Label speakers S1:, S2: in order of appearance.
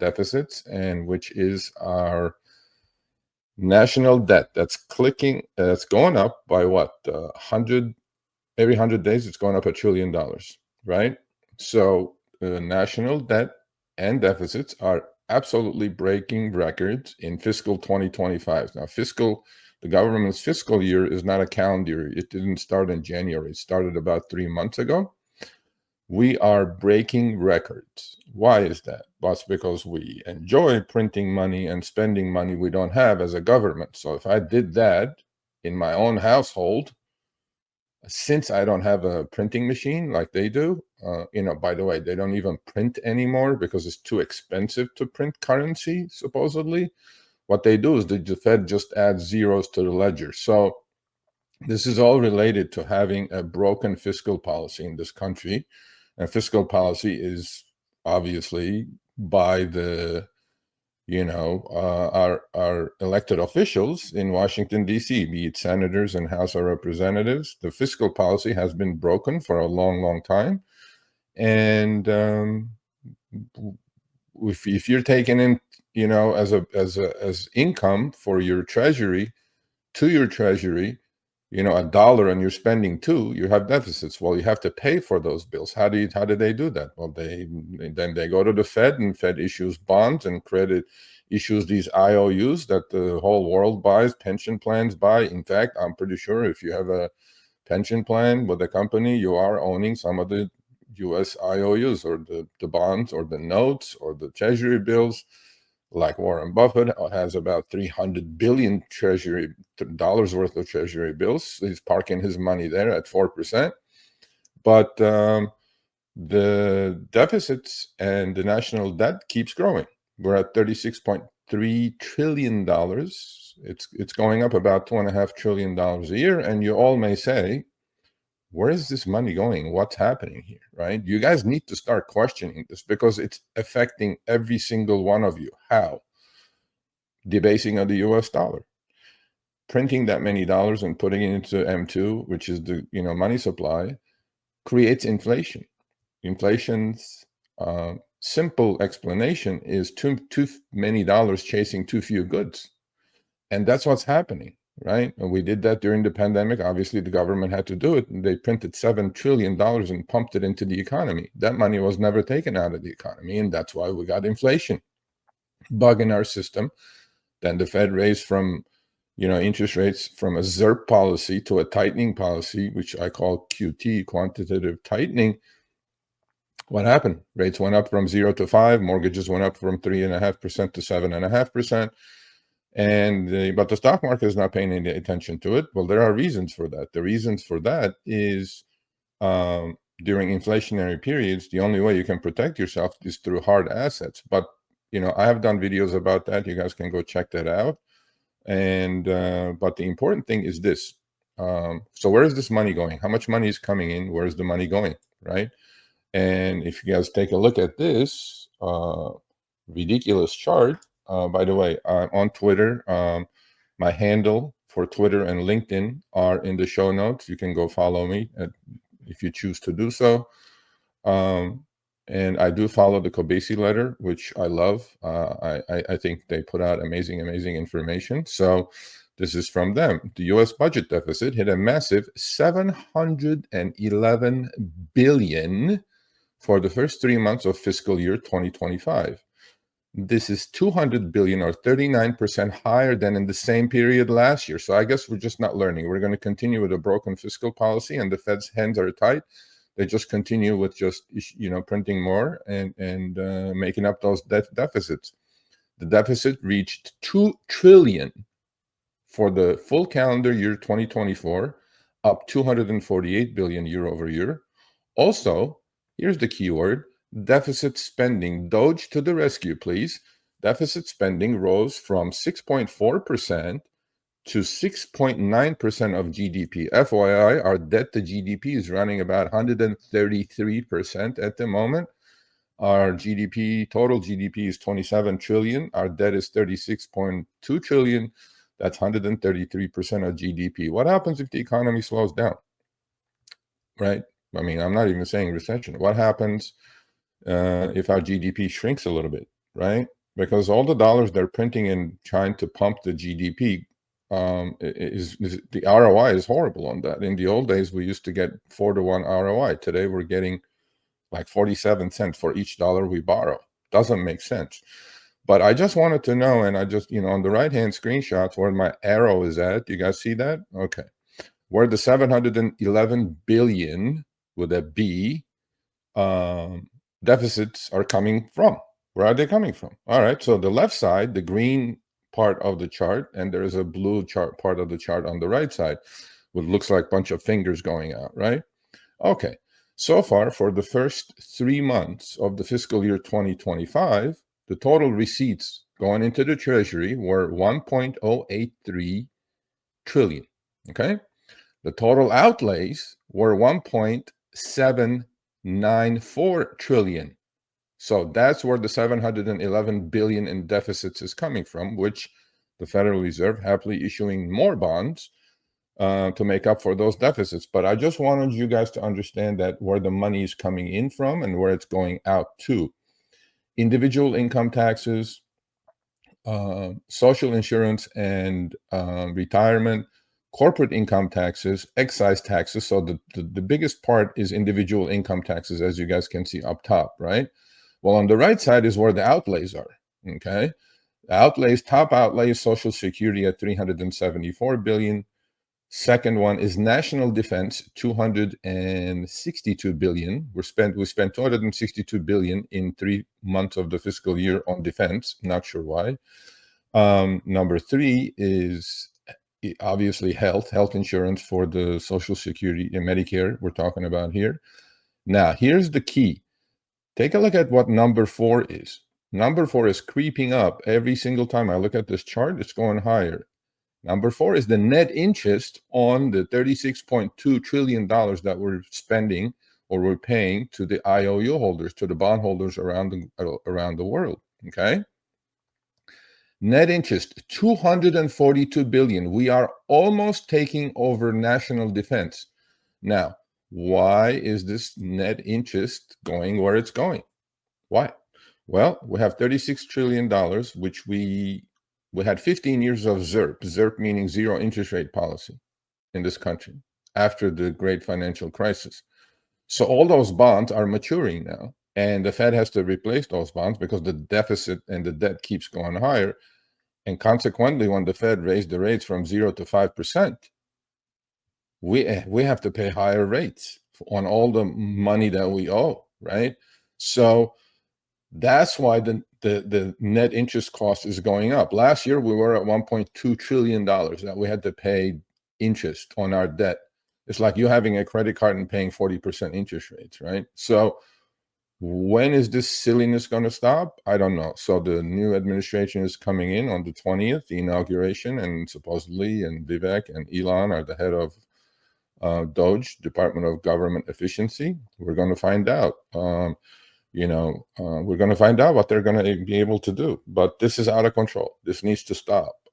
S1: deficits, and which is our national debt. That's going up by what, 100 every 100 days. It's going up $1 trillion, right? So national debt and deficits are absolutely breaking records in fiscal 2025. Now, the government's fiscal year is not a calendar year. It didn't start in January. It started about 3 months ago. We are breaking records. Why is that? Well, it's because we enjoy printing money and spending money we don't have as a government. So if I did that in my own household, since I don't have a printing machine like they do, by the way, they don't even print anymore because it's too expensive to print currency, supposedly. What they do is the Fed just adds zeros to the ledger. So this is all related to having a broken fiscal policy in this country. And fiscal policy is obviously by the our elected officials in Washington, D.C., be it senators and House of Representatives. The fiscal policy has been broken for a long, long time. And if you're taking in, as income for your treasury, to your treasury, $1 and you're spending $2, you have deficits. Well, you have to pay for those bills. How do they do that? Well, then they go to the Fed, and Fed issues bonds, and credit issues these IOUs that the whole world buys, pension plans buy. In fact, I'm pretty sure if you have a pension plan with a company, you are owning some of the US IOUs, or the bonds, or the notes, or the treasury bills. Like Warren Buffett has about $300 billion dollars worth of treasury bills. He's parking his money there at 4%. But the deficits and the national debt keeps growing. We're at $36.3 trillion. It's going up about $2.5 trillion a year. And you all may say, where is this money going? What's happening here, right? You guys need to start questioning this, because it's affecting every single one of you. How? Debasing of the US dollar. Printing that many dollars and putting it into M2, which is the money supply, creates inflation. Inflation's simple explanation is too many dollars chasing too few goods. And that's what's happening. Right? And we did that during the pandemic. Obviously, the government had to do it. And they printed $7 trillion and pumped it into the economy. That money was never taken out of the economy. And that's why we got inflation. Bug in our system. Then the Fed raised from, interest rates from a ZIRP policy to a tightening policy, which I call QT, quantitative tightening. What happened? Rates went up from 0 to 5. Mortgages went up from 3.5% to 7.5%. But the stock market is not paying any attention to it. Well, there are reasons for that. The reasons for that is during inflationary periods, the only way you can protect yourself is through hard assets. But I have done videos about that. You guys can go check that out. And but the important thing is this. So where is this money going? How much money is coming in? Where is the money going? Right? And if you guys take a look at this ridiculous chart. By the way, on Twitter, my handle for Twitter and LinkedIn are in the show notes. You can go follow me if you choose to do so. And I do follow the Coinbase letter, which I love. I think they put out amazing information. So this is from them. The U.S. budget deficit hit a massive $711 billion for the first 3 months of fiscal year 2025. This is $200 billion, or 39% higher than in the same period last year. So I guess we're just not learning. We're going to continue with a broken fiscal policy, and the Fed's hands are tight. They just continue with just printing more and making up those deficits. The deficit reached $2 trillion for the full calendar year 2024, up $248 billion year over year. Also, here's the key word. Deficit spending. DOGE to the rescue, please. Deficit spending rose from 6.4% to 6.9% of GDP. FYI, our debt to GDP is running about 133% at the moment. Our total GDP is 27 trillion. Our debt is 36.2 trillion. That's 133% of GDP. What happens if the economy slows down? Right? I mean, I'm not even saying recession. What happens if our GDP shrinks a little bit? right? Because all the dollars they're printing and trying to pump the GDP, the ROI is horrible on that. In the old days, we used to get 4-to-1 ROI. Today, we're getting like 47 cents for each dollar we borrow. Doesn't make sense. But I just wanted to know, and I just, on the right-hand screenshots where my arrow is at, you guys see that? Okay. Where the 711 billion with a B deficits are coming from. Where are they coming from? All right, so the left side, the green part of the chart, and there is a blue chart part of the chart on the right side, which looks like a bunch of fingers going out, right? Okay, so far for the first 3 months of the fiscal year 2025, the total receipts going into the treasury were 1.083 trillion, okay? The total outlays were 1.794 trillion. So that's where the 711 billion in deficits is coming from, which the Federal Reserve happily issuing more bonds to make up for those deficits. But I just wanted you guys to understand that where the money is coming in from and where it's going out to. Individual income taxes, social insurance and retirement, corporate income taxes, excise taxes. So the biggest part is individual income taxes, as you guys can see up top, right? Well, on the right side is where the outlays are, okay? Outlays, top outlay, Social Security at 374 billion. Second one is national defense, 262 billion. We spent 262 billion in 3 months of the fiscal year on defense. Not sure why. Number 3 is obviously health insurance for the Social Security and Medicare we're talking about here. Now, here's the key. Take a look at what number 4 is. Number 4 is creeping up every single time I look at this chart. It's going higher. Number 4 is the net interest on the $36.2 trillion that we're spending or we're paying to the IOU holders, to the bondholders around the world, okay? Net interest, 242 billion. We are almost taking over national defense. Now, why is this net interest going where it's going? Why? Well, we have $36 trillion, which we had 15 years of ZIRP meaning zero interest rate policy in this country after the great financial crisis. So all those bonds are maturing now, and the Fed has to replace those bonds because the deficit and the debt keeps going higher. And consequently, when the Fed raised the rates from 0 to 5%, we have to pay higher rates on all the money that we owe, right? So that's why the net interest cost is going up. Last year, we were at $1.2 trillion that we had to pay interest on our debt. It's like you having a credit card and paying 40% interest rates, right? So when is this silliness going to stop? I don't know. So the new administration is coming in on the 20th, the inauguration, and supposedly and Vivek and Elon are the head of DOGE, Department of Government Efficiency. We're going to find out. We're going to find out what they're going to be able to do. But this is out of control. This needs to stop.